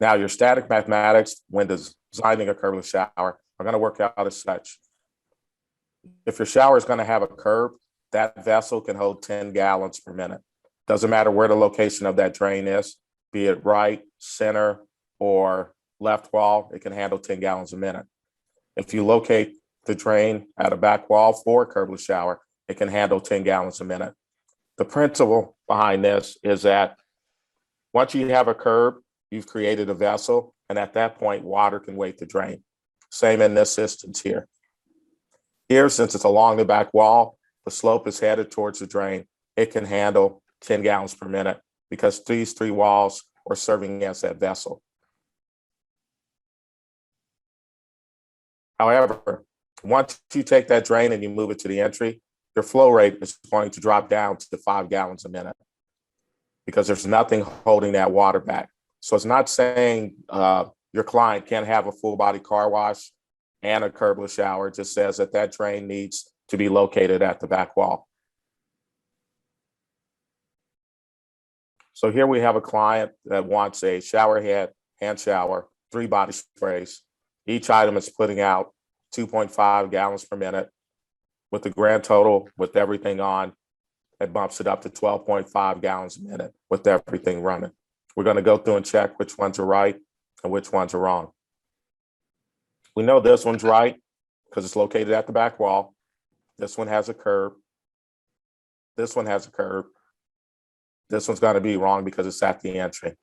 Now, your static mathematics when designing a curbless shower are going to work out as such. If your shower is going to have a curb, that vessel can hold 10 gallons per minute. Doesn't matter where the location of that drain is, be it right, center, or left wall, it can handle 10 gallons a minute. If you locate the drain at a back wall for a curbless shower, it can handle 10 gallons a minute. The principle behind this is that once you have a curb, you've created a vessel, and at that point, water can wait to drain. Same in this instance here. Here, since it's along the back wall, the slope is headed towards the drain. It can handle 10 gallons per minute because these three walls are serving as that vessel. However, once you take that drain and you move it to the entry, your flow rate is going to drop down to 5 gallons a minute because there's nothing holding that water back. So it's not saying your client can't have a full body car wash and a curbless shower. It just says that that drain needs to be located at the back wall. So here we have a client that wants a shower head, hand shower, 3 body sprays. Each item is putting out 2.5 gallons per minute. With the grand total, with everything on, it bumps it up to 12.5 gallons a minute with everything running. We're going to go through and check which ones are right and which ones are wrong. We know this one's right because it's located at the back wall. This one has a curb. This one has a curb. This one's going to be wrong because it's at the entry.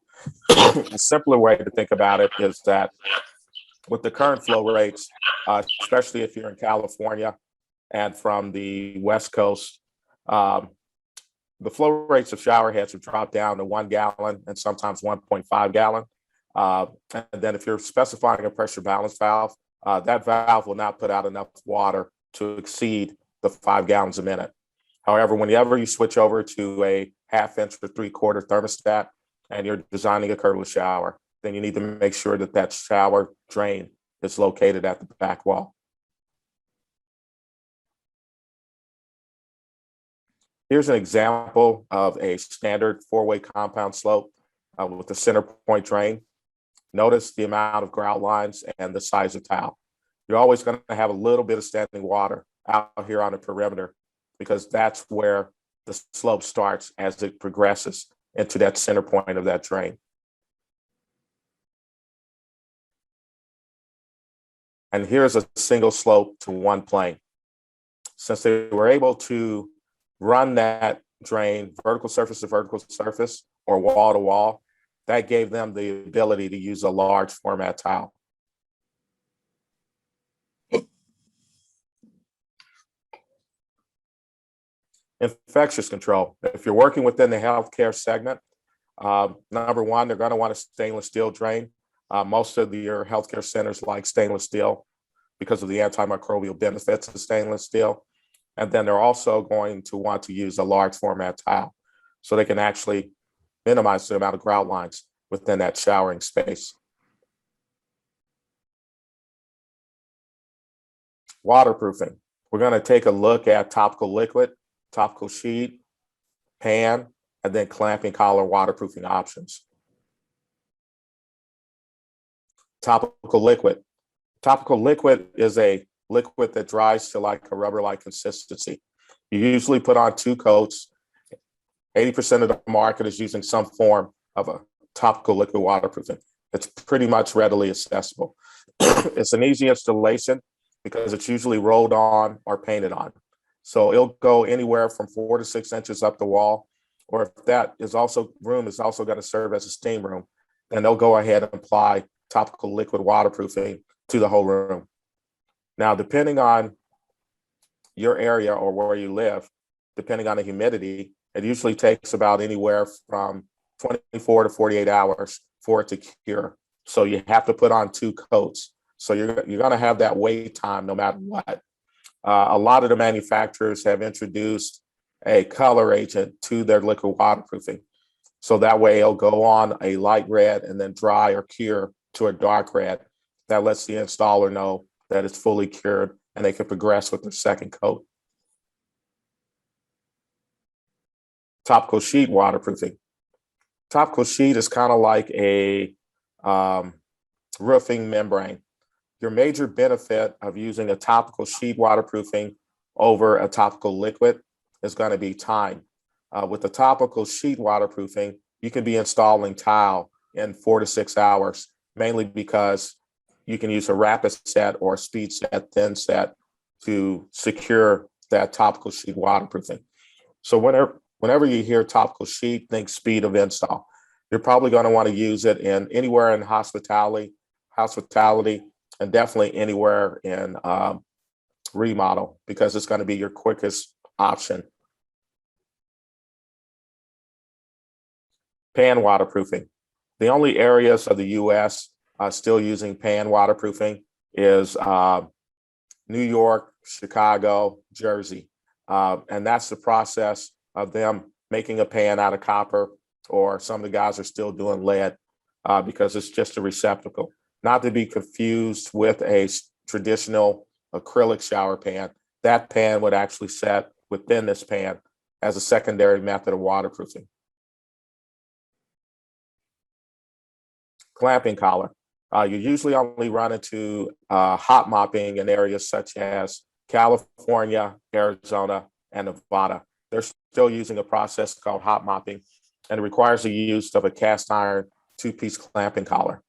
A simpler way to think about it is that with the current flow rates, especially if you're in California and from the West Coast, the flow rates of shower heads have dropped down to 1 gallon and sometimes 1.5 gallon. And then if you're specifying a pressure balance valve, that valve will not put out enough water to exceed the 5 gallons a minute. However, whenever you switch over to a 1/2 inch or 3/4 thermostat and you're designing a curbless shower, then you need to make sure that that shower drain is located at the back wall. Here's an example of a standard 4-way compound slope with the center point drain. Notice the amount of grout lines and the size of tile. You're always going to have a little bit of standing water out here on the perimeter because that's where the slope starts as it progresses into that center point of that drain. And here's a single slope to one plane. Since they were able to run that drain vertical surface to vertical surface or wall to wall, that gave them the ability to use a large format tile. Infectious control. If you're working within the healthcare segment, number one, they're going to want a stainless steel drain. Most of your healthcare centers like stainless steel because of the antimicrobial benefits of stainless steel. And then they're also going to want to use a large format tile so they can actually minimize the amount of grout lines within that showering space. Waterproofing. We're going to take a look at topical liquid, topical sheet, pan, and then clamping collar waterproofing options. Topical liquid. Topical liquid is a liquid that dries to like a rubber-like consistency. You usually put on 2 coats. 80% of the market is using some form of a topical liquid waterproofing. It's pretty much readily accessible. It's an easy installation because it's usually rolled on or painted on. So it'll go anywhere from 4 to 6 inches up the wall, or if that is also room is also going to serve as a steam room, then they'll go ahead and apply topical liquid waterproofing to the whole room. Now, depending on your area or where you live, depending on the humidity, it usually takes about anywhere from 24 to 48 hours for it to cure. So you have to put on 2 coats. So you're going to have that wait time no matter what. A lot of the manufacturers have introduced a color agent to their liquid waterproofing. So that way it'll go on a light red and then dry or cure to a dark red. That lets the installer know that it's fully cured and they can progress with their second coat. Topical sheet waterproofing. Topical sheet is kind of like a roofing membrane. Your major benefit of using a topical sheet waterproofing over a topical liquid is going to be time. With the topical sheet waterproofing, you can be installing tile in 4 to 6 hours, mainly because you can use a rapid set or a speed set, thin set to secure that topical sheet waterproofing. So whenever you hear topical sheet, think speed of install. You're probably going to want to use it in anywhere in hospitality, and definitely anywhere in remodel, because it's going to be your quickest option. Pan waterproofing. The only areas of the U.S. Still using pan waterproofing is New York, Chicago, Jersey. And that's the process of them making a pan out of copper, or some of the guys are still doing lead because it's just a receptacle. Not to be confused with a traditional acrylic shower pan. That pan would actually set within this pan as a secondary method of waterproofing. Clamping collar. You usually only run into hot mopping in areas such as California, Arizona, and Nevada. They're still using a process called hot mopping, and it requires the use of a cast iron 2-piece clamping collar.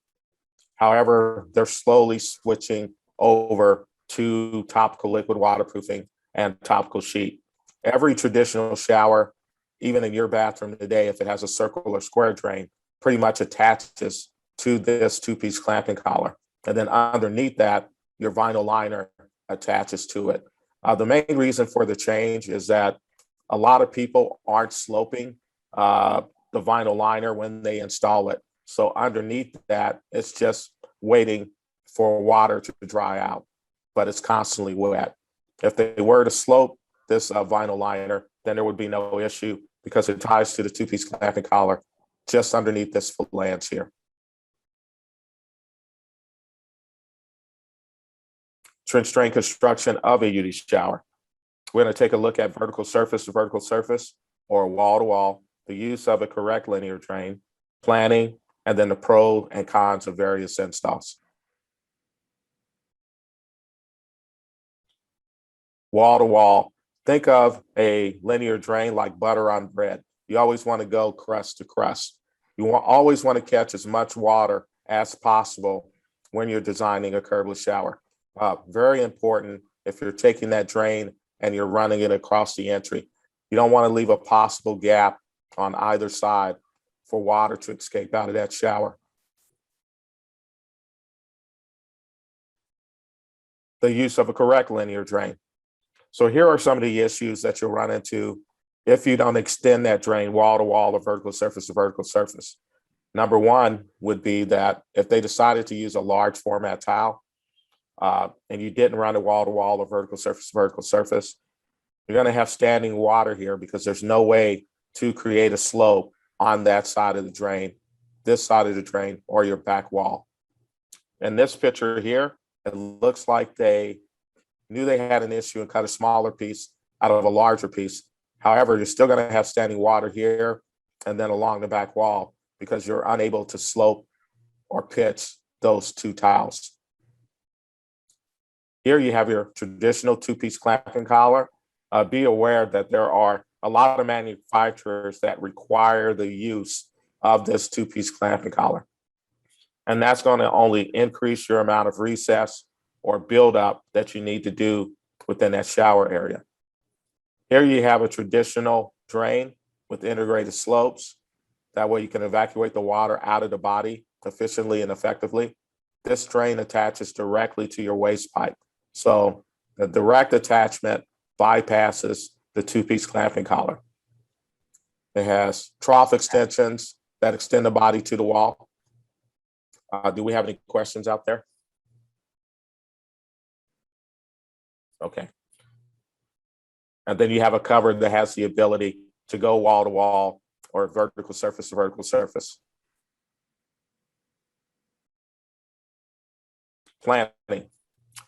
However, they're slowly switching over to topical liquid waterproofing and topical sheet. Every traditional shower, even in your bathroom today, if it has a circle or square drain, pretty much attaches to this 2-piece clamping collar. And then underneath that, your vinyl liner attaches to it. The main reason for the change is that a lot of people aren't sloping the vinyl liner when they install it. So underneath that, it's just waiting for water to dry out, but it's constantly wet. If they were to slope this vinyl liner, then there would be no issue because it ties to the 2-piece clamping collar just underneath this flange here. Trench drain construction of a UD shower. We're going to take a look at vertical surface to vertical surface or wall to wall, the use of a correct linear drain, planning, and then the pros and cons of various installs. Wall to wall. Think of a linear drain like butter on bread. You always want to go crust to crust. You always want to catch as much water as possible when you're designing a curbless shower. Very important if you're taking that drain and you're running it across the entry. You don't want to leave a possible gap on either side for water to escape out of that shower. The use of a correct linear drain. So here are some of the issues that you'll run into if you don't extend that drain wall to wall or vertical surface to vertical surface. Number one would be that if they decided to use a large format tile and you didn't run a wall to wall or vertical surface to vertical surface, you're going to have standing water here because there's no way to create a slope on that side of the drain, this side of the drain, or your back wall. In this picture here, it looks like they knew they had an issue and cut a smaller piece out of a larger piece. However, you're still going to have standing water here and then along the back wall because you're unable to slope or pitch those two tiles. Here you have your traditional 2-piece clamping collar. Be aware that there are a lot of manufacturers that require the use of this 2-piece clamping collar. And that's going to only increase your amount of recess or buildup that you need to do within that shower area. Here you have a traditional drain with integrated slopes. That way you can evacuate the water out of the body efficiently and effectively. This drain attaches directly to your waste pipe. So the direct attachment bypasses the 2-piece clamping collar. It has trough extensions that extend the body to the wall. Do we have any questions out there? Okay. And then you have a cover that has the ability to go wall to wall or vertical surface to vertical surface. Planning.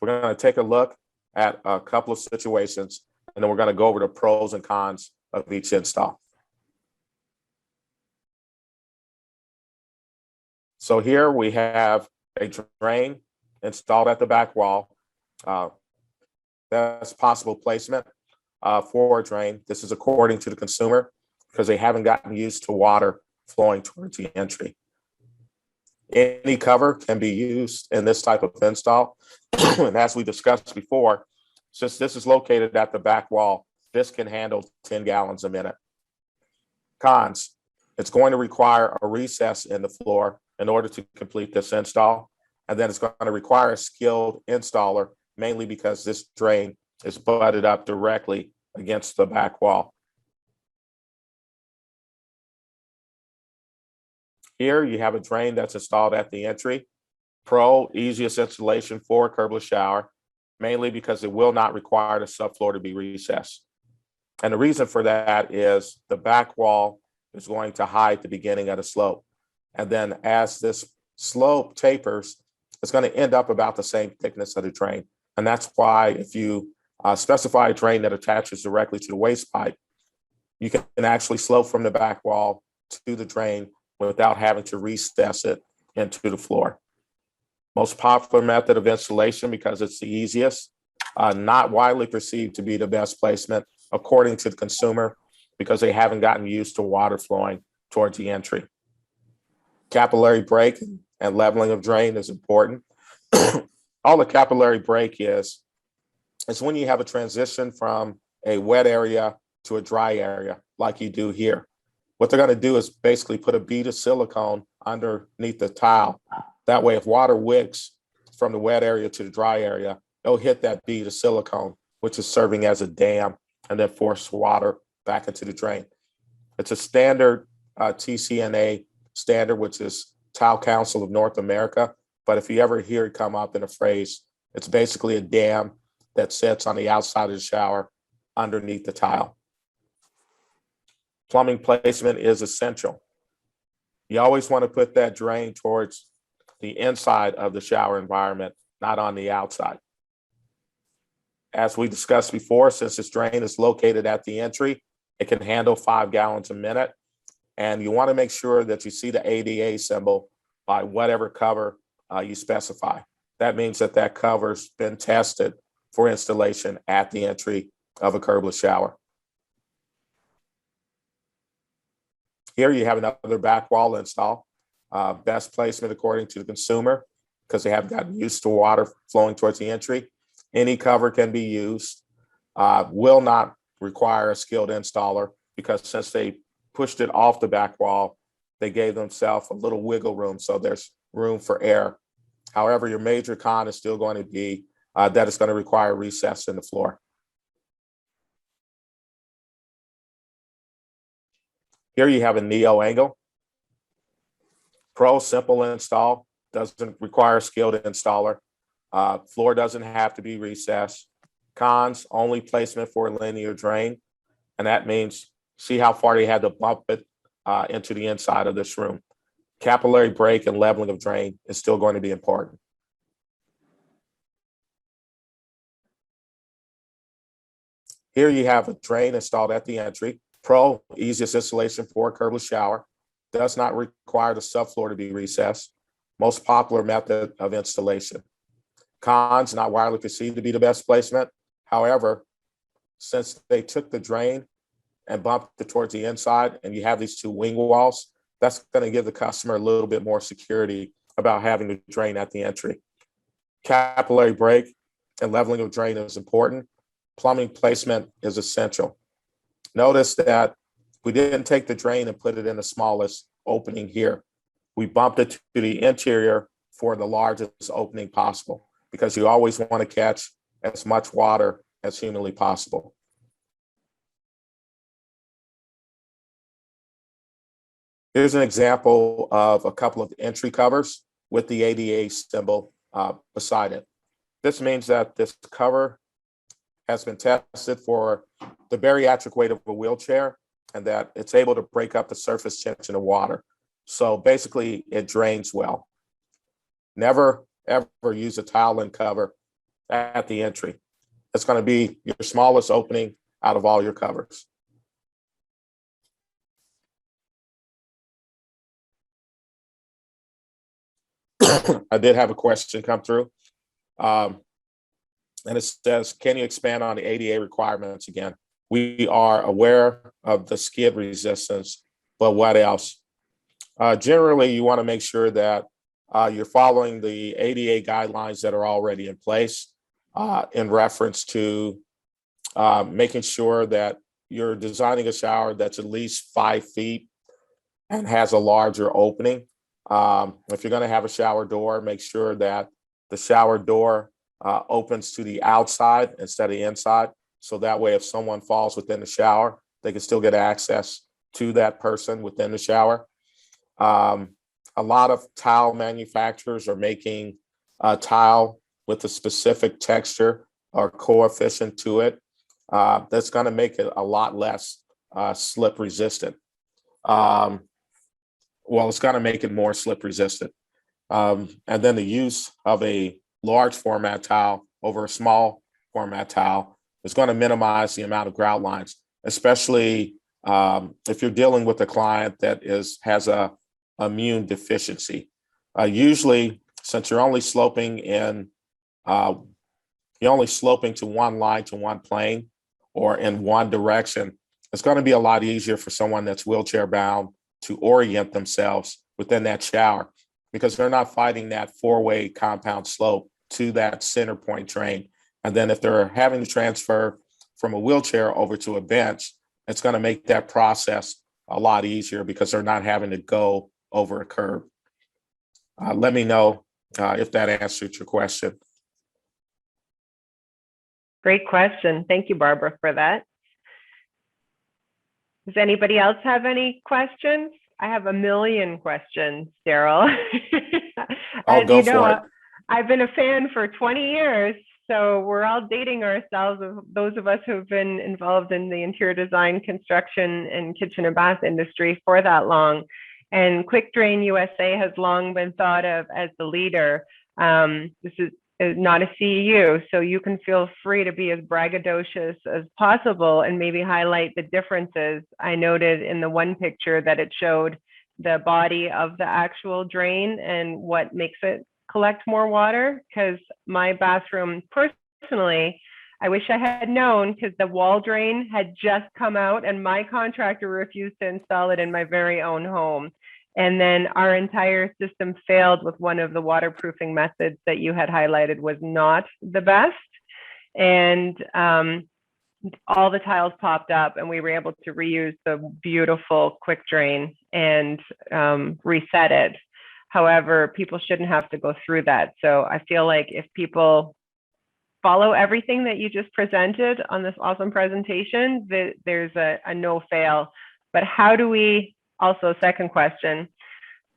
We're going to take a look at a couple of situations, and then we're going to go over the pros and cons of each install. So here we have a drain installed at the back wall. That's possible placement for a drain. This is according to the consumer because they haven't gotten used to water flowing towards the entry. Any cover can be used in this type of install. And as we discussed before, since this is located at the back wall, this can handle 10 gallons a minute. Cons, it's going to require a recess in the floor in order to complete this install. And then it's going to require a skilled installer, mainly because this drain is butted up directly against the back wall. Here you have a drain that's installed at the entry. Pro, easiest installation for a curbless shower, mainly because it will not require the subfloor to be recessed. And the reason for that is the back wall is going to hide the beginning of the slope. And then as this slope tapers, it's going to end up about the same thickness of the drain. And that's why if you specify a drain that attaches directly to the waste pipe, you can actually slope from the back wall to the drain without having to recess it into the floor. Most popular method of installation because it's the easiest, not widely perceived to be the best placement according to the consumer because they haven't gotten used to water flowing towards the entry. Capillary break and leveling of drain is important. All the capillary break is when you have a transition from a wet area to a dry area like you do here. What they're going to do is basically put a bead of silicone underneath the tile. That way, if water wicks from the wet area to the dry area, it'll hit that bead of silicone, which is serving as a dam, and then force water back into the drain. It's a standard TCNA standard, which is Tile Council of North America. But if you ever hear it come up in a phrase, it's basically a dam that sits on the outside of the shower underneath the tile. Plumbing placement is essential. You always want to put that drain towards the inside of the shower environment, not on the outside. As we discussed before, since this drain is located at the entry, it can handle 5 gallons a minute. And you want to make sure that you see the ADA symbol by whatever cover you specify. That means that that cover's been tested for installation at the entry of a curbless shower. Here you have another back wall install. Best placement according to the consumer because they haven't gotten used to water flowing towards the entry. Any cover can be used. Will not require a skilled installer because since they pushed it off the back wall, they gave themselves a little wiggle room so there's room for air. However, your major con is still going to be that it's going to require recess in the floor. Here you have a neo angle. Pro, simple install, doesn't require a skilled installer. Floor doesn't have to be recessed. Cons, only placement for a linear drain. And that means, see how far they had to bump it into the inside of this room. Capillary break and leveling of drain is still going to be important. Here you have a drain installed at the entry. Pro, easiest installation for a curbless shower. Does not require the subfloor to be recessed. Most popular method of installation. Cons, not widely perceived to be the best placement. However, since they took the drain and bumped it towards the inside and you have these two wing walls, that's going to give the customer a little bit more security about having the drain at the entry. Capillary break and leveling of drain is important. Plumbing placement is essential. Notice that we didn't take the drain and put it in the smallest opening here. We bumped it to the interior for the largest opening possible because you always want to catch as much water as humanly possible. Here's an example of a couple of entry covers with the ADA symbol beside it. This means that this cover has been tested for the bariatric weight of a wheelchair and that it's able to break up the surface tension of water. So basically it drains well. Never, ever use a tile-in cover at the entry. It's going to be your smallest opening out of all your covers. I did have a question come through. And it says, can you expand on the ADA requirements again? We are aware of the skid resistance, but what else? Generally, you want to make sure that you're following the ADA guidelines that are already in place in reference to making sure that you're designing a shower that's at least 5 feet and has a larger opening. If you're going to have a shower door, make sure that the shower door opens to the outside instead of the inside. So that way, if someone falls within the shower, they can still get access to that person within the shower. A lot of tile manufacturers are making tile with a specific texture or coefficient to it that's going to make it a lot less slip resistant. Well, it's going to make it more slip resistant. And then the use of a large format tile over a small format tile is going to minimize the amount of grout lines, especially if you're dealing with a client that has a immune deficiency. Usually, since you're only sloping to one line, to one plane, or in one direction, it's going to be a lot easier for someone that's wheelchair bound to orient themselves within that shower because they're not fighting that 4-way compound slope to that center point drain. And then if they're having to transfer from a wheelchair over to a bench, it's going to make that process a lot easier because they're not having to go over a curb. Let me know if that answered your question. Great question. Thank you, Barbara, for that. Does anybody else have any questions? I have a million questions, Darryl. I'll go for it. I've been a fan for 20 years, so we're all dating ourselves, those of us who've been involved in the interior design, construction, and kitchen and bath industry for that long. And QuickDrain USA has long been thought of as the leader. This is not a CEU, so you can feel free to be as braggadocious as possible and maybe highlight the differences. I noted in the one picture that it showed the body of the actual drain and what makes it collect more water, because my bathroom personally, I wish I had known, because the WALLDRAIN had just come out and my contractor refused to install it in my very own home. And then our entire system failed with one of the waterproofing methods that you had highlighted was not the best. And all the tiles popped up and we were able to reuse the beautiful QuickDrain and reset it. However, people shouldn't have to go through that. So I feel like if people follow everything that you just presented on this awesome presentation, there's a no fail. But how do we, also second question,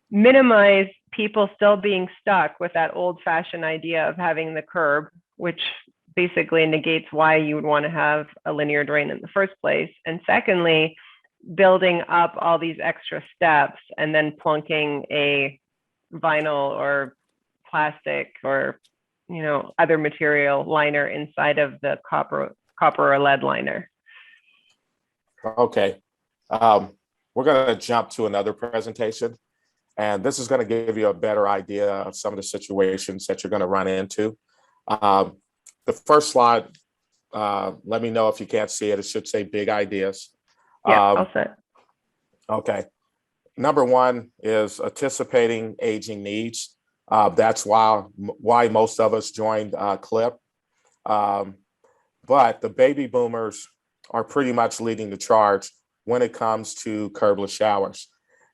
minimize people still being stuck with that old fashioned idea of having the curb, which basically negates why you would want to have a linear drain in the first place. And secondly, building up all these extra steps and then plunking a vinyl or plastic or other material liner inside of the copper or lead liner. Okay. We're going to jump to another presentation, and this is going to give you a better idea of some of the situations that you're going to run into. The first slide, let me know if you can't see it. It should say big ideas. Yeah, all set. Okay. Number one is anticipating aging needs. That's why most of us joined CLIP. But the baby boomers are pretty much leading the charge when it comes to curbless showers.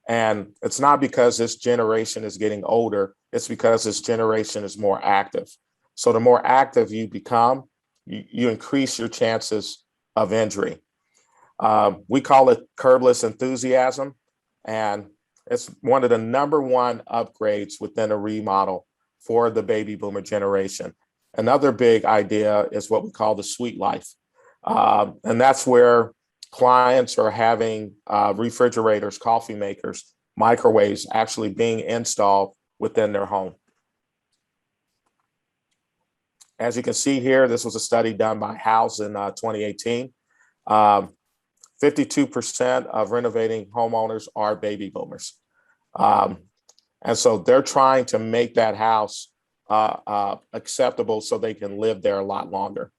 And it's not because this generation is getting older, it's because this generation is more active. So the more active you become, you increase your chances of injury. We call it curbless enthusiasm, and it's one of the #1 upgrades within a remodel for the baby boomer generation. Another big idea is what we call the suite life. And that's where clients are having refrigerators, coffee makers, microwaves actually being installed within their home. As you can see here, this was a study done by House in 2018. 52% of renovating homeowners are baby boomers. And so they're trying to make that house acceptable so they can live there a lot longer.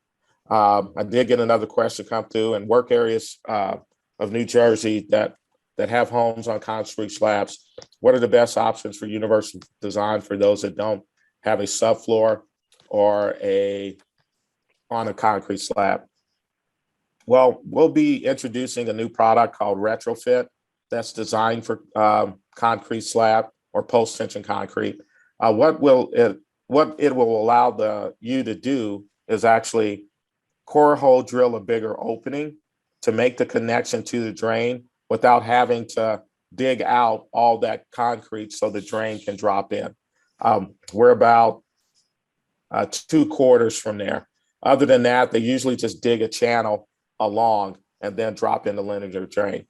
I did get another question come through in work areas of New Jersey that have homes on concrete slabs. What are the best options for universal design for those that don't have a subfloor or on a concrete slab? Well, we'll be introducing a new product called Retrofit that's designed for concrete slab or post-tension concrete. What it will allow you to do is actually core hole drill a bigger opening to make the connection to the drain without having to dig out all that concrete so the drain can drop in. We're about 2/4 from there. Other than that, they usually just dig a channel along and then drop in the linear drain.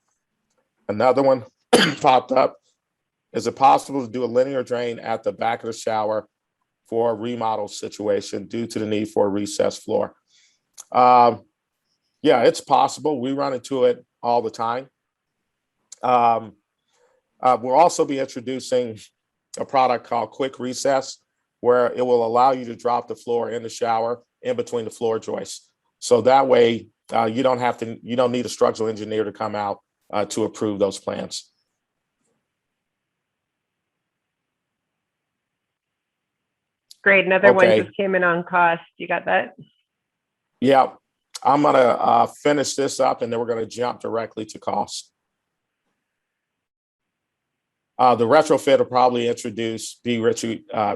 Another one popped up. Is it possible to do a linear drain at the back of the shower for a remodel situation due to the need for a recessed floor? Yeah, it's possible. We run into it all the time. We'll also be introducing a product called Quick Recess, where it will allow you to drop the floor in the shower in between the floor joists. So that way you don't need a structural engineer to come out to approve those plans. Great. Another one Okay. just came in on cost. You got that? Yeah, I'm gonna finish this up and then we're gonna jump directly to cost. The retrofit will probably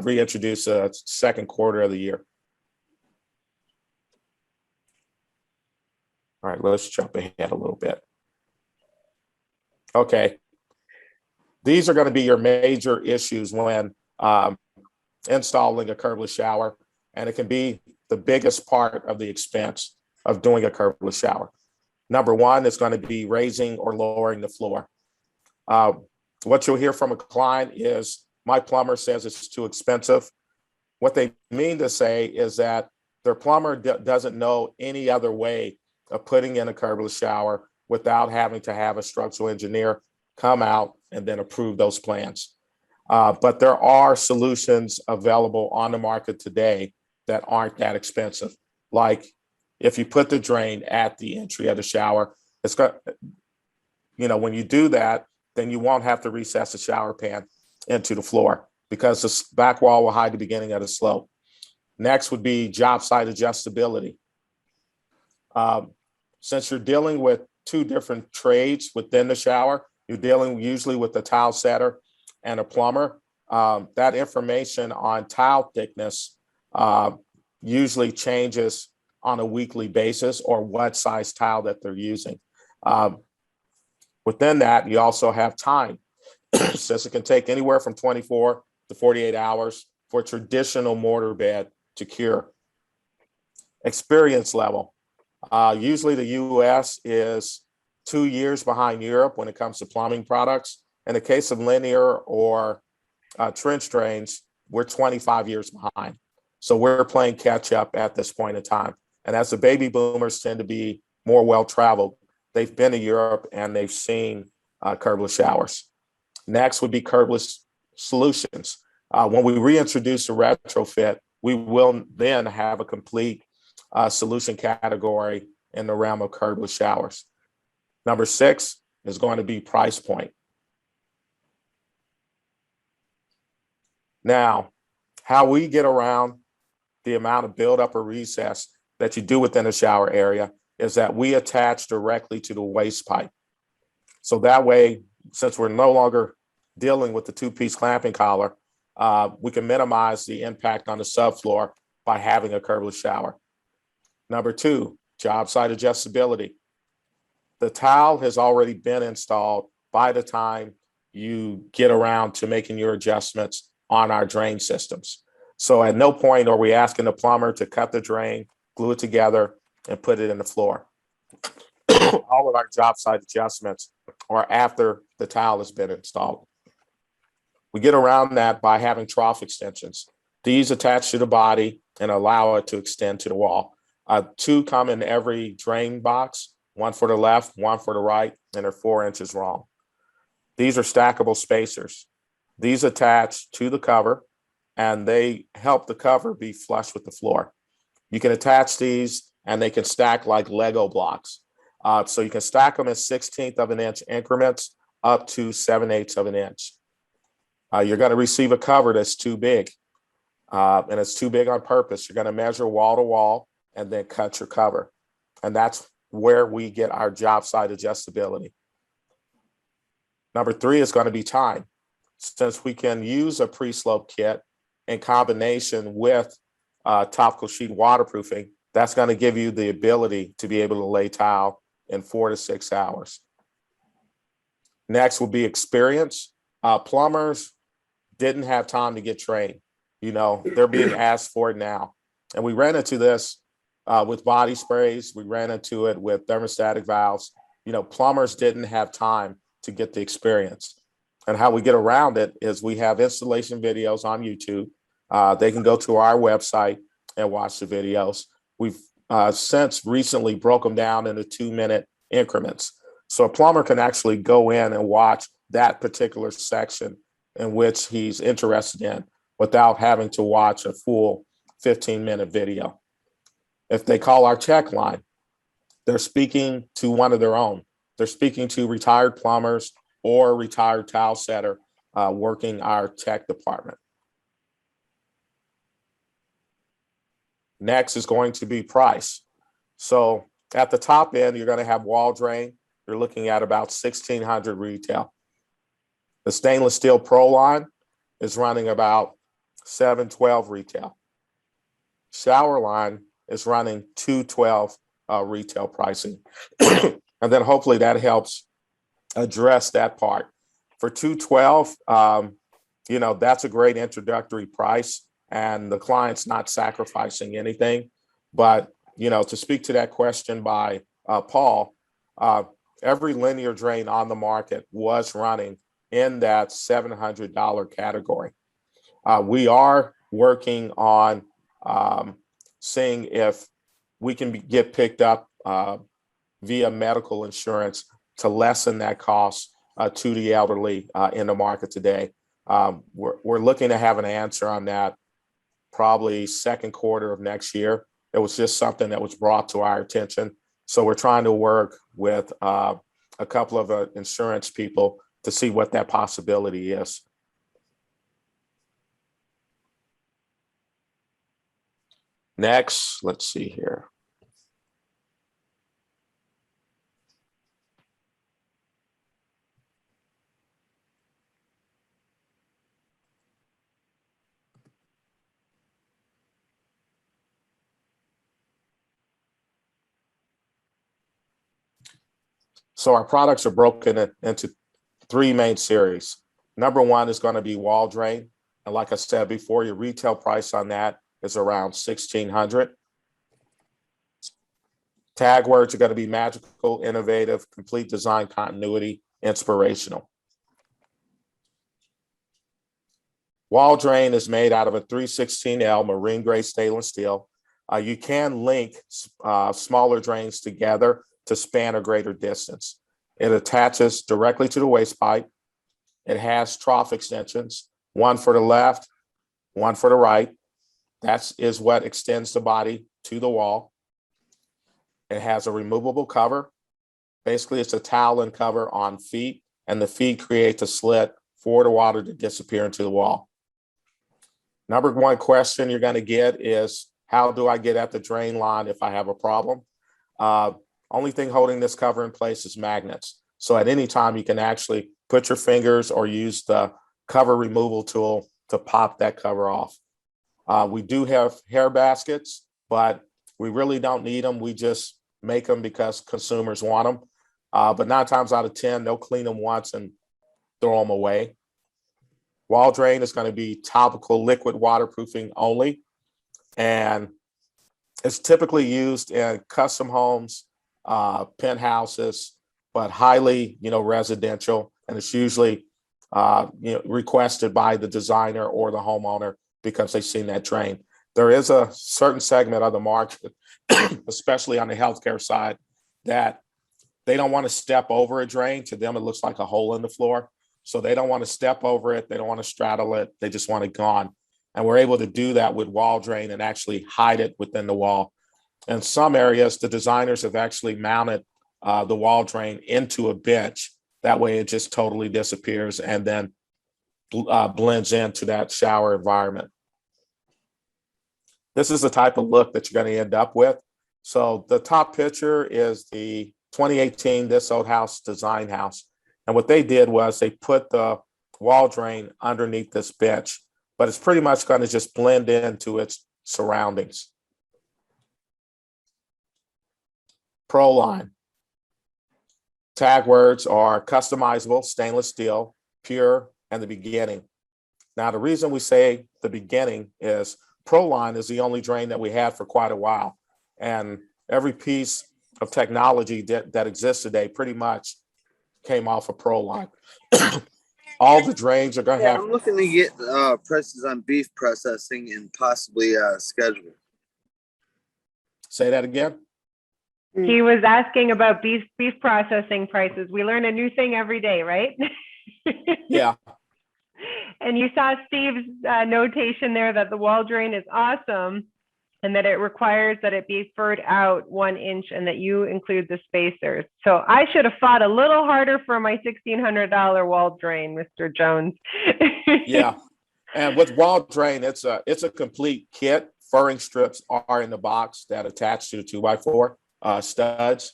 reintroduce second quarter of the year. All right, let's jump ahead a little bit. Okay. These are going to be your major issues when installing a curbless shower, and it can be the biggest part of the expense of doing a curbless shower. Number one is going to be raising or lowering the floor. What you'll hear from a client is, my plumber says it's too expensive. What they mean to say is that their plumber doesn't know any other way of putting in a curbless shower without having to have a structural engineer come out and then approve those plans. But there are solutions available on the market today that aren't that expensive. Like if you put the drain at the entry of the shower, it's got, when you do that, then you won't have to recess the shower pan into the floor because the back wall will hide the beginning of the slope. Next would be job site adjustability. Since you're dealing with two different trades within the shower, you're dealing usually with a tile setter and a plumber. That information on tile thickness usually changes on a weekly basis or what size tile that they're using. Within that, you also have time, since it can take anywhere from 24 to 48 hours for a traditional mortar bed to cure. Experience level. Usually the US is 2 years behind Europe when it comes to plumbing products. In the case of linear or trench drains, we're 25 years behind. So we're playing catch up at this point in time. And as the baby boomers tend to be more well-traveled, they've been to Europe and they've seen curbless showers. Next would be curbless solutions. When we reintroduce a retrofit, we will then have a complete solution category in the realm of curbless showers. Number 6 is going to be price point. Now, how we get around the amount of buildup or recess that you do within the shower area is that we attach directly to the waste pipe. So that way, since we're no longer dealing with the 2-piece clamping collar, we can minimize the impact on the subfloor by having a curbless shower. Number 2, job site adjustability. The tile has already been installed by the time you get around to making your adjustments on our drain systems. So at no point are we asking the plumber to cut the drain, glue it together, and put it in the floor. All of our job site adjustments are after the tile has been installed. We get around that by having trough extensions. These attach to the body and allow it to extend to the wall. 2 come in every drain box, 1 for the left, 1 for the right, and they're 4 inches long. These are stackable spacers. These attach to the cover and they help the cover be flush with the floor. You can attach these and they can stack like Lego blocks. So you can stack them in 1/16 of an inch increments up to 7/8 of an inch. You're going to receive a cover that's too big, and it's too big on purpose. You're going to measure wall to wall and then cut your cover. And that's where we get our job site adjustability. Number 3 is going to be time. Since we can use a pre-slope kit in combination with topical sheet waterproofing, that's going to give you the ability to be able to lay tile in 4 to 6 hours. Next will be experience. Plumbers didn't have time to get trained. You know, they're being asked for it now. And we ran into this with body sprays. We ran into it with thermostatic valves. You know, plumbers didn't have time to get the experience. And how we get around it is we have installation videos on YouTube. They can go to our website and watch the videos. We've since recently broke them down into 2-minute increments. So a plumber can actually go in and watch that particular section in which he's interested in without having to watch a full 15-minute video. If they call our tech line, they're speaking to one of their own. They're speaking to retired plumbers or retired tile setter working our tech department. Next is going to be price. So at the top end, you're going to have WALLDRAIN. You're looking at about $1,600 retail. The stainless steel Pro line is running about $712 retail. SHOWERLINE is running $212 retail pricing. And then hopefully that helps address that part. For $212, you know, that's a great introductory price and the client's not sacrificing anything. But, you know, to speak to that question by Paul, every linear drain on the market was running in that $700 category. We are working on seeing if we can get picked up via medical insurance to lessen that cost to the elderly in the market today. We're looking to have an answer on that probably second quarter of next year. It was just something that was brought to our attention. So we're trying to work with a couple of insurance people to see what that possibility is. Next, let's see here. So our products are broken into 3 main series. Number 1 is going to be WALLDRAIN. And like I said before, your retail price on that is around $1,600. Tag words are going to be magical, innovative, complete design continuity, inspirational. WALLDRAIN is made out of a 316L marine grade stainless steel. You can link smaller drains together to span a greater distance. It attaches directly to the waste pipe. It has trough extensions, one for the left, one for the right. That is what extends the body to the wall. It has a removable cover. Basically, it's a towel and cover on feet, and the feet create a slit for the water to disappear into the wall. Number 1 question you're going to get is, how do I get at the drain line if I have a problem? Only thing holding this cover in place is magnets. So at any time, you can actually put your fingers or use the cover removal tool to pop that cover off. We do have hair baskets, but we really don't need them. We just make them because consumers want them. But 9 times out of 10, they'll clean them once and throw them away. WALLDRAIN is going to be topical liquid waterproofing only. And it's typically used in custom homes, penthouses, but highly, residential. And it's usually, requested by the designer or the homeowner because they've seen that drain. There is a certain segment of the market, especially on the healthcare side, that they don't want to step over a drain. To them, it looks like a hole in the floor. So they don't want to step over it. They don't want to straddle it. They just want it gone. And we're able to do that with WALLDRAIN and actually hide it within the wall. In some areas, the designers have actually mounted the WALLDRAIN into a bench. That way it just totally disappears and then blends into that shower environment. This is the type of look that you're going to end up with. So the top picture is the 2018 This Old House Design House. And what they did was they put the WALLDRAIN underneath this bench, but it's pretty much going to just blend into its surroundings. ProLine. Tag words are customizable, stainless steel, pure, and the beginning. Now, the reason we say the beginning is ProLine is the only drain that we had for quite a while. And every piece of technology that exists today pretty much came off of ProLine. All the drains are going to have. I'm looking to get prices on beef processing and possibly schedule. Say that again. He was asking about beef processing prices. We learn a new thing every day, right? Yeah. And you saw Steve's notation there that the WALLDRAIN is awesome and that it requires that it be furred out 1 inch and that you include the spacers. So I should have fought a little harder for my $1,600 WALLDRAIN, Mr. Jones. Yeah. And with WALLDRAIN, it's a complete kit. Furring strips are in the box that attach to the 2x4 studs.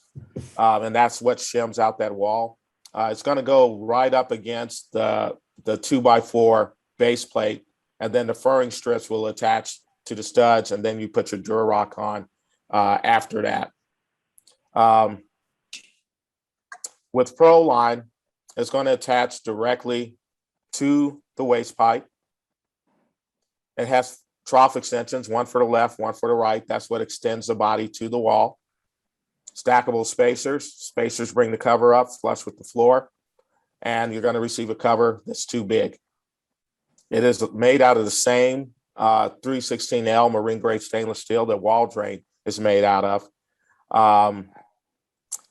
And that's what shims out that wall. It's going to go right up against the 2x4 base plate, and then the furring strips will attach to the studs, and then you put your Durarock on after that. With ProLine, it's going to attach directly to the waste pipe. It has trough extensions, one for the left, one for the right. That's what extends the body to the wall. Stackable spacers. Spacers bring the cover up flush with the floor, and you're going to receive a cover that's too big. It is made out of the same 316L marine grade stainless steel that WALLDRAIN is made out of.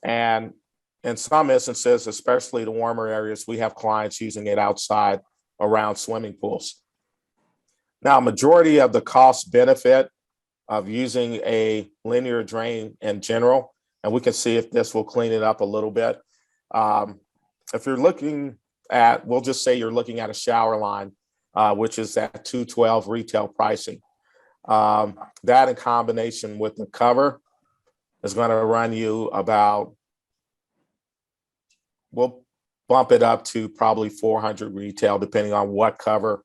And in some instances, especially the warmer areas, we have clients using it outside around swimming pools. Now, majority of the cost benefit of using a linear drain in general, and we can see if this will clean it up a little bit. If you're looking at, we'll just say you're looking at a SHOWERLINE, which is at $212 retail pricing. That in combination with the cover is going to run you about, we'll bump it up to probably $400 retail, depending on what cover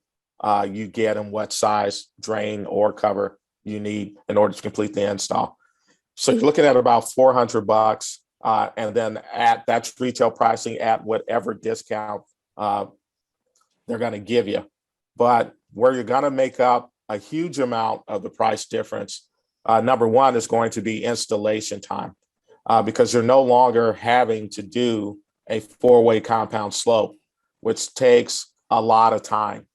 you get and what size drain or cover you need in order to complete the install. So you're looking at about $400, and then that's retail pricing at whatever discount they're going to give you. But where you're going to make up a huge amount of the price difference, number one is going to be installation time, because you're no longer having to do a 4-way compound slope, which takes a lot of time.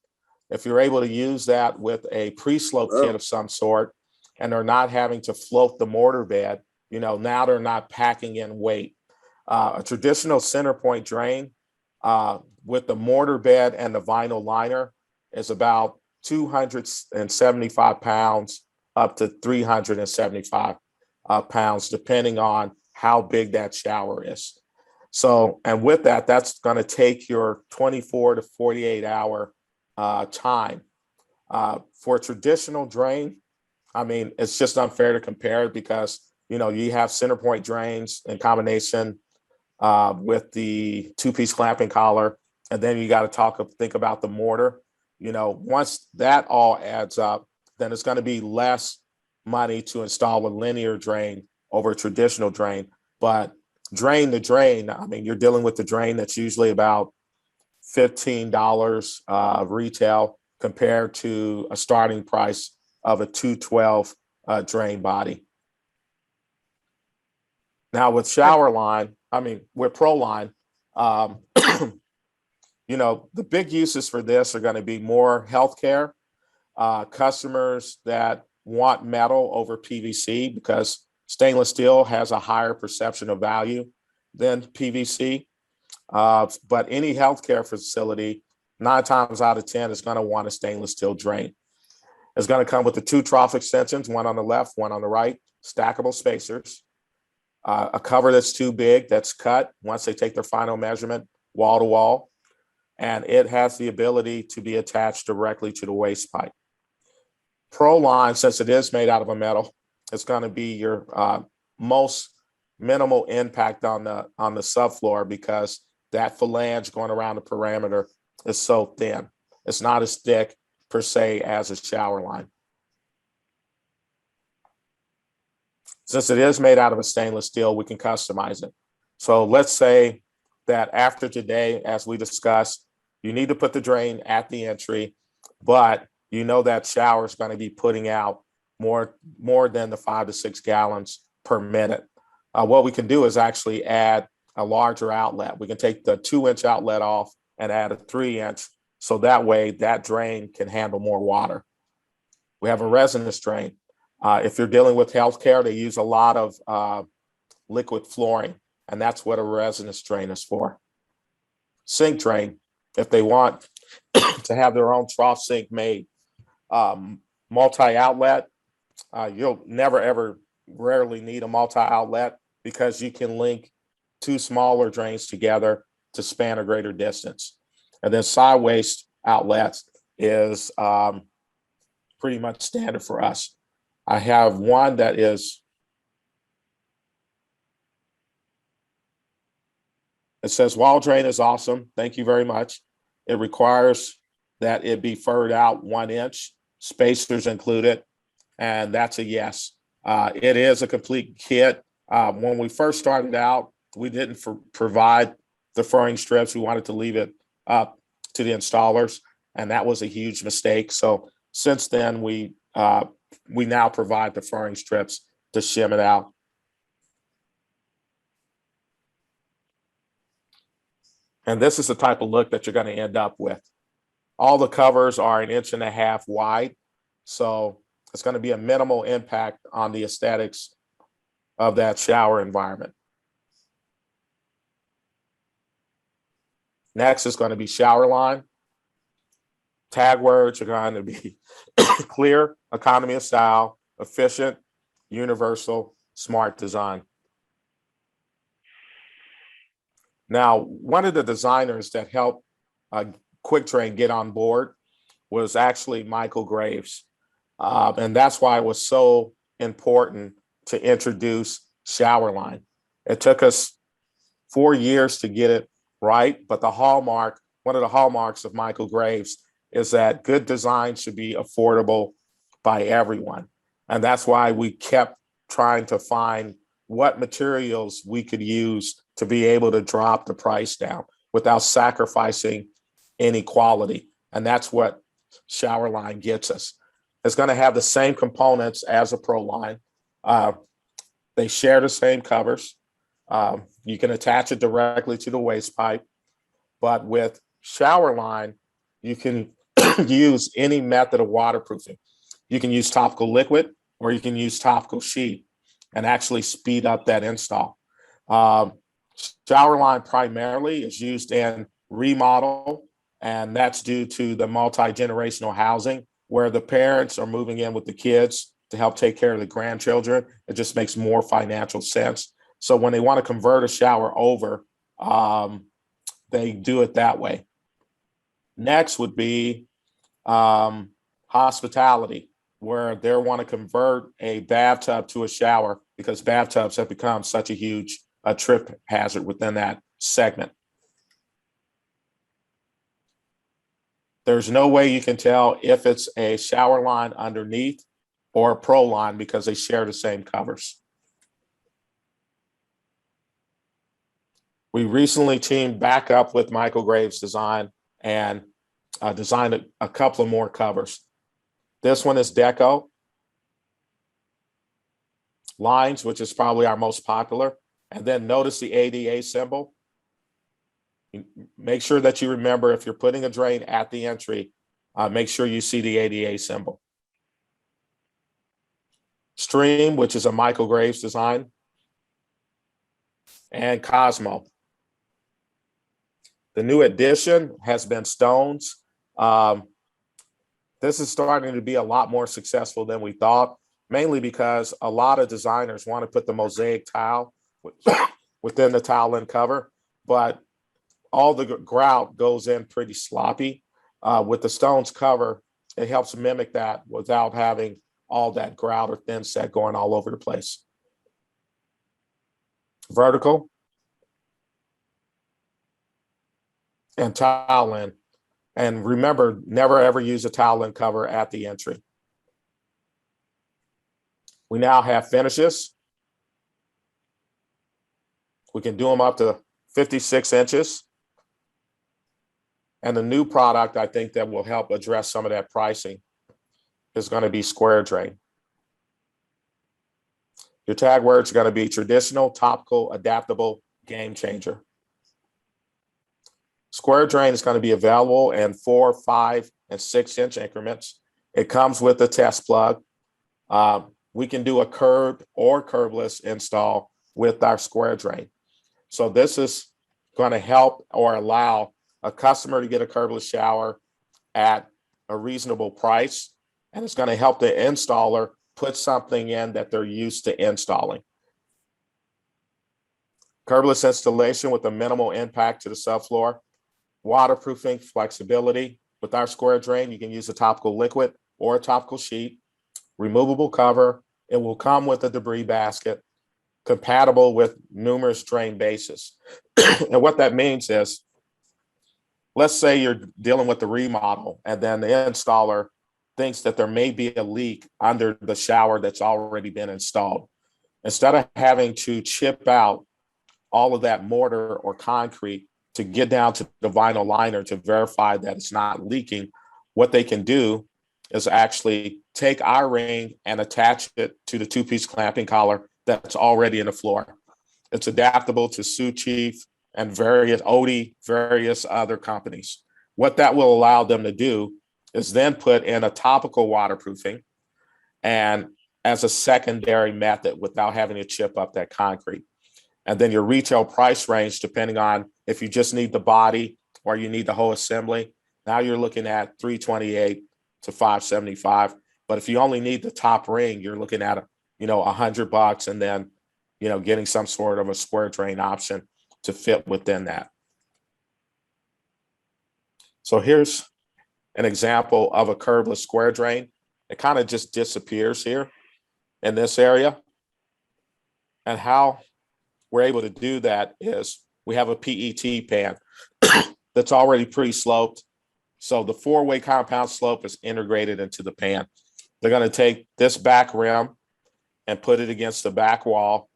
If you're able to use that with a pre-slope kit of some sort, and they're not having to float the mortar bed, now they're not packing in weight. A traditional center point drain with the mortar bed and the vinyl liner is about 275 pounds up to 375 pounds, depending on how big that shower is. So, and with that, that's going to take your 24 to 48 hour time. For a traditional drain, I mean, it's just unfair to compare it because, you have center point drains in combination with the 2-piece clamping collar. And then you got to think about the mortar. Once that all adds up, then it's going to be less money to install a linear drain over a traditional drain. But drain to drain, I mean, you're dealing with the drain that's usually about $15 retail compared to a starting price of a 212 drain body. Now with SHOWERLINE, with ProLine, the big uses for this are going to be more healthcare, customers that want metal over PVC because stainless steel has a higher perception of value than PVC. But any healthcare facility, 9 times out of 10, is going to want a stainless steel drain. It's going to come with the 2 trough extensions, one on the left, one on the right, stackable spacers, a cover that's too big, that's cut once they take their final measurement, wall to wall, and it has the ability to be attached directly to the waste pipe. ProLine, since it is made out of a metal, it's going to be your most minimal impact on the subfloor, because that flange going around the perimeter is so thin. It's not as thick per se as a shower line. Since it is made out of a stainless steel, we can customize it. So let's say that after today, as we discussed, you need to put the drain at the entry, but you know that shower is going to be putting out more than the 5 to 6 gallons per minute. What we can do is actually add a larger outlet. We can take the 2-inch outlet off and add a 3-inch, so that way that drain can handle more water. We have a resonance drain. If you're dealing with healthcare, they use a lot of liquid flooring, and that's what a resonance drain is for. Sink drain, if they want to have their own trough sink made. Multi-outlet, you'll never, ever, rarely need a multi-outlet, because you can link 2 smaller drains together to span a greater distance. And then side waste outlets is pretty much standard for us. I have one that is, it says WALLDRAIN is awesome. Thank you very much. It requires that it be furred out 1 inch, spacers included, and that's a yes. It is a complete kit. When we first started out, we didn't provide the furring strips. We wanted to leave it up to the installers, and that was a huge mistake. So since then, we now provide the furring strips to shim it out. And this is the type of look that you're going to end up with. All the covers are 1.5 inches wide, so it's going to be a minimal impact on the aesthetics of that shower environment. Next is going to be SHOWERLINE. Tag words are going to be clear, economy of style, efficient, universal, smart design. Now, one of the designers that helped QuickDrain get on board was actually Michael Graves. And that's why it was so important to introduce SHOWERLINE. It took us 4 years to get it right, but one of the hallmarks of Michael Graves is that good design should be affordable by everyone. And that's why we kept trying to find what materials we could use to be able to drop the price down without sacrificing any quality. And that's what SHOWERLINE gets us. It's going to have the same components as a ProLine. They share the same covers. You can attach it directly to the waste pipe, but with SHOWERLINE, you can use any method of waterproofing. You can use topical liquid, or you can use topical sheet and actually speed up that install. SHOWERLINE primarily is used in remodel, and that's due to the multi-generational housing where the parents are moving in with the kids to help take care of the grandchildren. It just makes more financial sense. So when they want to convert a shower over, they do it that way. Next would be hospitality, where they want to convert a bathtub to a shower because bathtubs have become such a huge trip hazard within that segment. There's no way you can tell if it's a SHOWERLINE underneath or a ProLine because they share the same covers. We recently teamed back up with Michael Graves Design and designed a couple of more covers. This one is Deco Lines, which is probably our most popular. And then notice the ADA symbol. Make sure that you remember, if you're putting a drain at the entry, make sure you see the ADA symbol. Stream, which is a Michael Graves design. And Cosmo. The new addition has been stones. This is starting to be a lot more successful than we thought, mainly because a lot of designers want to put the mosaic tile within the tile and cover, but all the grout goes in pretty sloppy. With the stones cover, it helps mimic that without having all that grout or thin set going all over the place. Vertical and tile in. And remember, never ever use a tile and cover at the entry. We now have finishes. We can do them up to 56 inches. And the new product, I think, that will help address some of that pricing is going to be square drain. Your tag words are going to be traditional, topical, adaptable, game changer. Square drain is going to be available in 4, 5, and 6-inch increments. It comes with a test plug. We can do a curved or curbless install with our square drain. So this is going to help or allow a customer to get a curbless shower at a reasonable price. And it's going to help the installer put something in that they're used to installing. Curbless installation with a minimal impact to the subfloor. Waterproofing, flexibility. With our square drain, you can use a topical liquid or a topical sheet. Removable cover. It will come with a debris basket, compatible with numerous drain bases. And what that means is, let's say you're dealing with the remodel and then the installer thinks that there may be a leak under the shower that's already been installed. Instead of having to chip out all of that mortar or concrete to get down to the vinyl liner to verify that it's not leaking, what they can do is actually take our ring and attach it to the 2-piece clamping collar that's already in the floor. It's adaptable to Sioux Chief and various other companies. What that will allow them to do is then put in a topical waterproofing and as a secondary method without having to chip up that concrete. And then your retail price range, depending on if you just need the body or you need the whole assembly, now you're looking at $328 to $575. But if you only need the top ring, you're looking at $100, and then getting some sort of a square drain option to fit within that. So here's an example of a curbless square drain. It kind of just disappears here in this area. And how we're able to do that is we have a PET pan that's already pre-sloped. So the 4-way compound slope is integrated into the pan. They're going to take this back rim and put it against the back wall,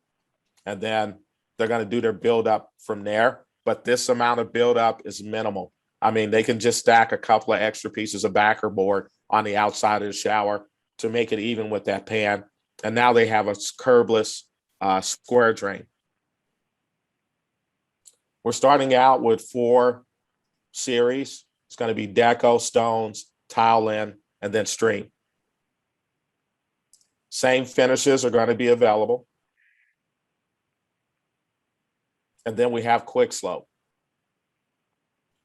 and then they're going to do their buildup from there. But this amount of buildup is minimal. I mean, they can just stack a couple of extra pieces of backer board on the outside of the shower to make it even with that pan. And now they have a curbless square drain. We're starting out with 4 series. It's going to be deco, stones, tile in, and then stream. Same finishes are going to be available. And then we have QuickSlope.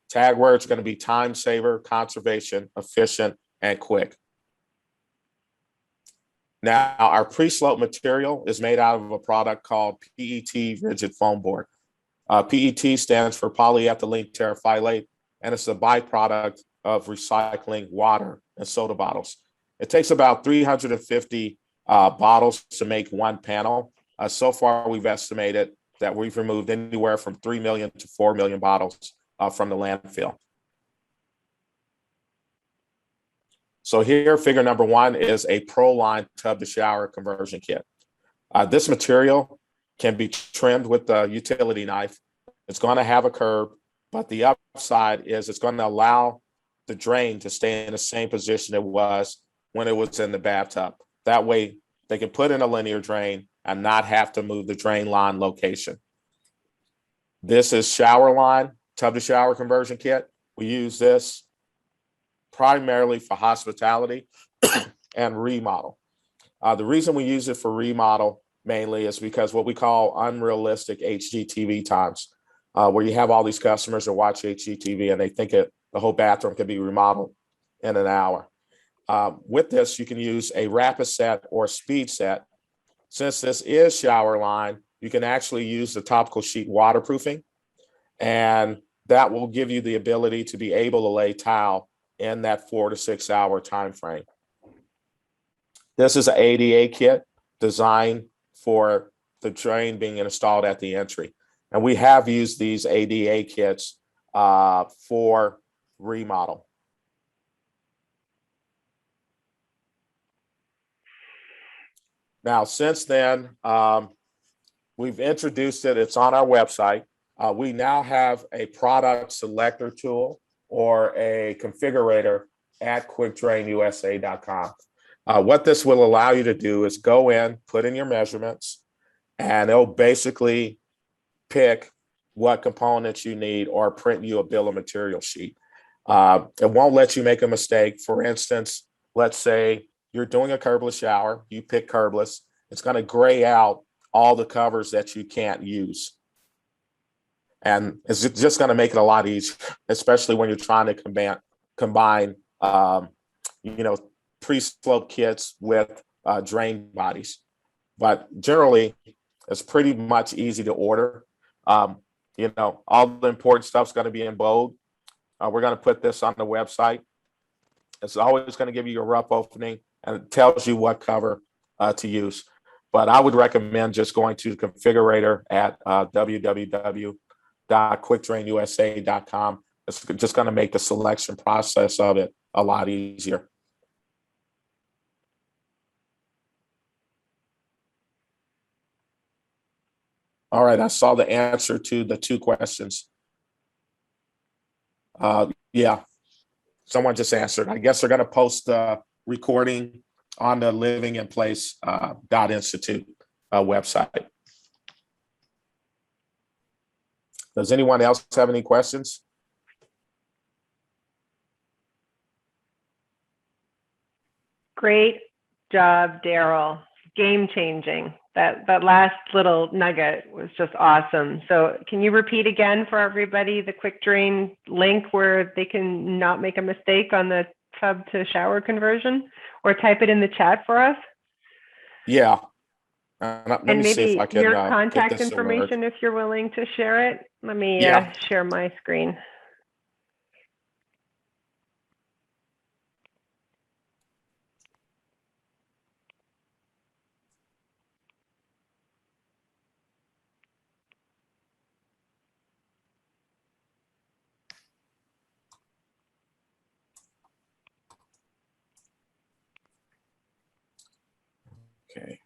Tag words are going to be time saver, conservation, efficient, and quick. Now, our pre-slope material is made out of a product called PET rigid foam board. PET stands for polyethylene terephthalate, and it's a byproduct of recycling water and soda bottles. It takes about 350 bottles to make one panel. So far, we've estimated that we've removed anywhere from 3 million to 4 million bottles from the landfill. So here, figure number 1 is a ProLine tub to shower conversion kit. This material can be trimmed with a utility knife. It's going to have a curb, but the upside is it's going to allow the drain to stay in the same position it was when it was in the bathtub. That way, they can put in a linear drain and not have to move the drain line location. This is SHOWERLINE tub to shower conversion kit. We use this primarily for hospitality and remodel. The reason we use it for remodel mainly is because what we call unrealistic HGTV times. where you have all these customers that watch HGTV and they think the whole bathroom can be remodeled in an hour. With this, you can use a rapid set or speed set. Since this is SHOWERLINE, you can actually use the topical sheet waterproofing, and that will give you the ability to be able to lay tile in that 4 to 6 hour time frame. This is an ADA kit designed for the drain being installed at the entry. And we have used these ADA kits for remodel. Now, since then, we've introduced it. It's on our website. We now have a product selector tool or a configurator at QuickDrainUSA.com. What this will allow you to do is go in, put in your measurements, and it'll basically pick what components you need or print you a bill of material sheet. It won't let you make a mistake. For instance, let's say you're doing a curbless shower, you pick curbless, it's going to gray out all the covers that you can't use. And it's just going to make it a lot easier, especially when you're trying to combine pre-slope kits with drain bodies. But generally, it's pretty much easy to order. All the important stuff's going to be in bold. We're going to put this on the website. It's always going to give you a rough opening, and it tells you what cover to use. But I would recommend just going to the configurator at www.quickdrainusa.com. It's just going to make the selection process of it a lot easier. All right, I saw the answer to the 2 questions. Yeah, someone just answered. I guess they're going to post the recording on the livinginplace.institute website. Does anyone else have any questions? Great job, Darryl. Game changing. That last little nugget was just awesome. So can you repeat again for everybody the QuickDrain link where they can not make a mistake on the tub to shower conversion, or type it in the chat for us? Yeah. Let me see if I can your get contact this information if you're willing to share it. Let me share my screen. Okay.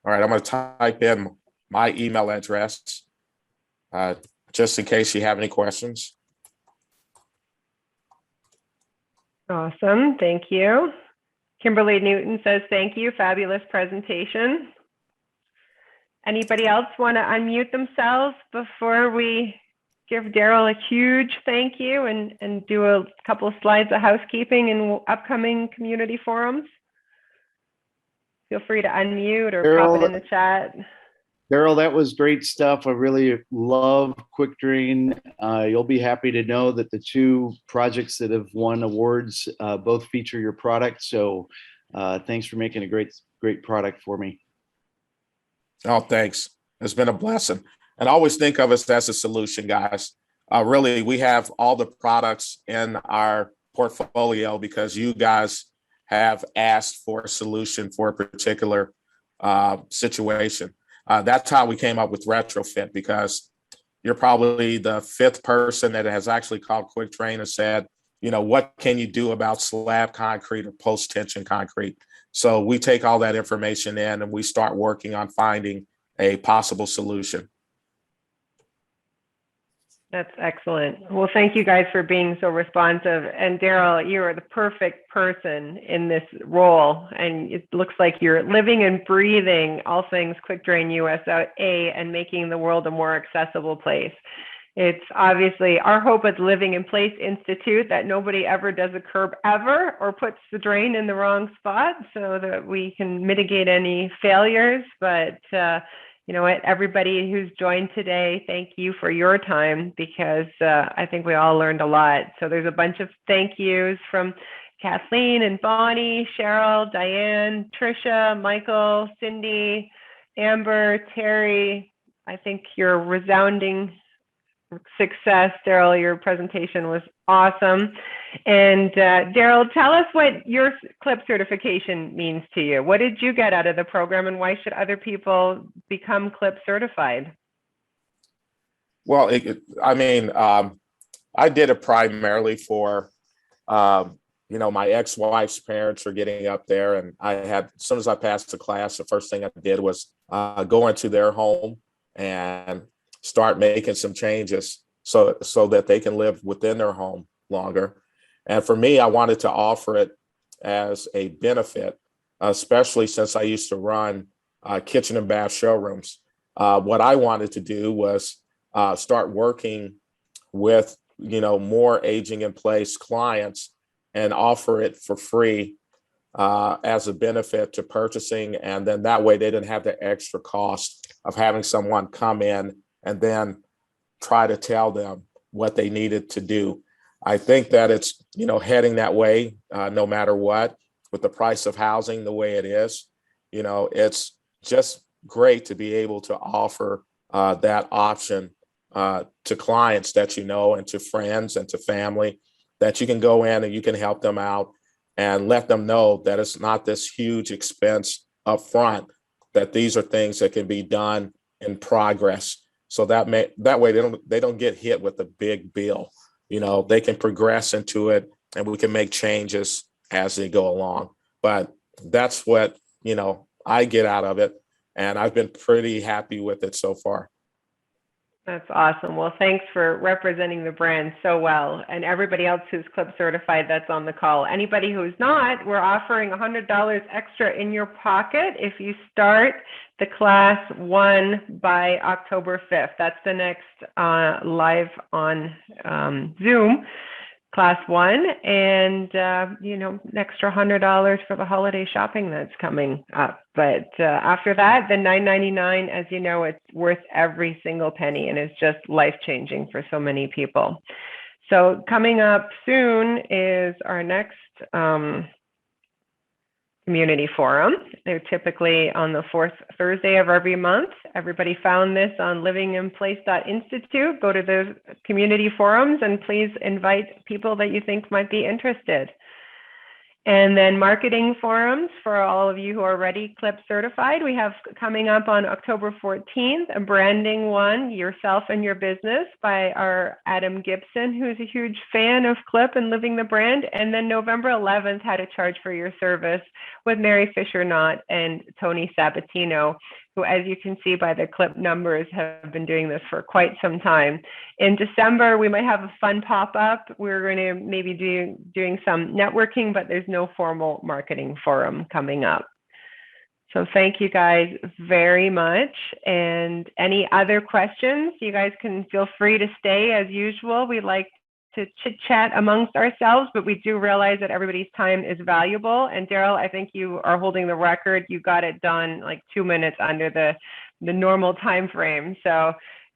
All right, I'm going to type in my email address just in case you have any questions. Awesome, thank you. Kimberly Newton says, thank you, fabulous presentation. Anybody else want to unmute themselves before we give Darryl a huge thank you and do a couple of slides of housekeeping in upcoming community forums? Feel free to unmute or Darryl, pop it in the chat. Darryl, that was great stuff. I really love QuickDrain. You'll be happy to know that the 2 projects that have won awards both feature your product. So thanks for making a great product for me. Oh, thanks. It's been a blessing. And I always think of us as a solution, guys. Really, we have all the products in our portfolio because you guys have asked for a solution for a particular situation. That's how we came up with retrofit, because you're probably the 5th person that has actually called QuickDrain and said, what can you do about slab concrete or post-tension concrete? So we take all that information in and we start working on finding a possible solution. That's excellent. Well, thank you guys for being so responsive. And Darryl, you are the perfect person in this role. And it looks like you're living and breathing all things QuickDrain USA and making the world a more accessible place. It's obviously our hope at the Living in Place Institute that nobody ever does a curb ever or puts the drain in the wrong spot so that we can mitigate any failures. But you know what, everybody who's joined today, thank you for your time, because I think we all learned a lot. So there's a bunch of thank yous from Kathleen and Bonnie, Cheryl, Diane, Trisha, Michael, Cindy, Amber, Terry. I think your resounding success, Darryl. Your presentation was awesome. And Darryl, tell us what your CLIP certification means to you. What did you get out of the program, and why should other people become CLIP certified? Well, I did it primarily for, my ex-wife's parents are getting up there, and as soon as I passed the class, the first thing I did was go into their home and start making some changes so that they can live within their home longer. And for me, I wanted to offer it as a benefit, especially since I used to run kitchen and bath showrooms. What I wanted to do was start working with, more aging in place clients and offer it for free as a benefit to purchasing. And then that way they didn't have the extra cost of having someone come in and then try to tell them what they needed to do. I think that it's, heading that way, no matter what, with the price of housing the way it is. It's just great to be able to offer that option to clients that and to friends and to family, that you can go in and you can help them out and let them know that it's not this huge expense up front, that these are things that can be done in progress. So that way they don't get hit with a big bill. They can progress into it and we can make changes as they go along. But that's what, I get out of it. And I've been pretty happy with it so far. That's awesome. Well, thanks for representing the brand so well. And everybody else who's CLIP certified that's on the call. Anybody who's not, we're offering $100 extra in your pocket if you start the class 1 by October 5th. That's the next live on Zoom, class 1. And, an extra $100 for the holiday shopping that's coming up. But after that, the $9.99, as you know, it's worth every single penny, and it's just life-changing for so many people. So coming up soon is our next community forum. They're typically on the 4th Thursday of every month. Everybody found this on livinginplace.institute. Go to the community forums and please invite people that you think might be interested. And then marketing forums for all of you who are already CLIP certified. We have coming up on October 14th, a branding one, yourself and your business, by our Adam Gibson, who's a huge fan of CLIP and living the brand. And then November 11th, how to charge for your service, with Mary Fisher-Knott and Tony Sabatino, who, as you can see by the CLIP numbers, have been doing this for quite some time. In December, we might have a fun pop-up. We're going to maybe doing some networking, but there's no formal marketing forum coming up. So thank you guys very much. And any other questions, you guys can feel free to stay as usual. We like to chit chat amongst ourselves, but we do realize that everybody's time is valuable. And Darryl, I think you are holding the record. You got it done like 2 minutes under the normal time frame. So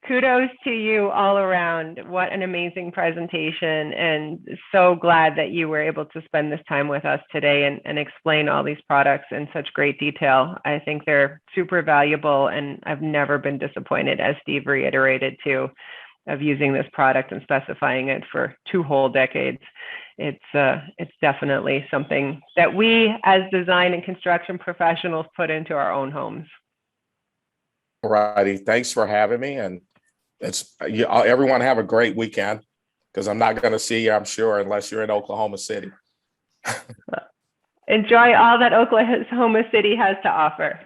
kudos to you all around. What an amazing presentation, and so glad that you were able to spend this time with us today and explain all these products in such great detail. I think they're super valuable, and I've never been disappointed, as Steve reiterated too, of using this product and specifying it for 2 whole decades. It's definitely something that we as design and construction professionals put into our own homes. All righty. Thanks for having me. And everyone have a great weekend, because I'm not going to see you, I'm sure, unless you're in Oklahoma City. Enjoy all that Oklahoma City has to offer.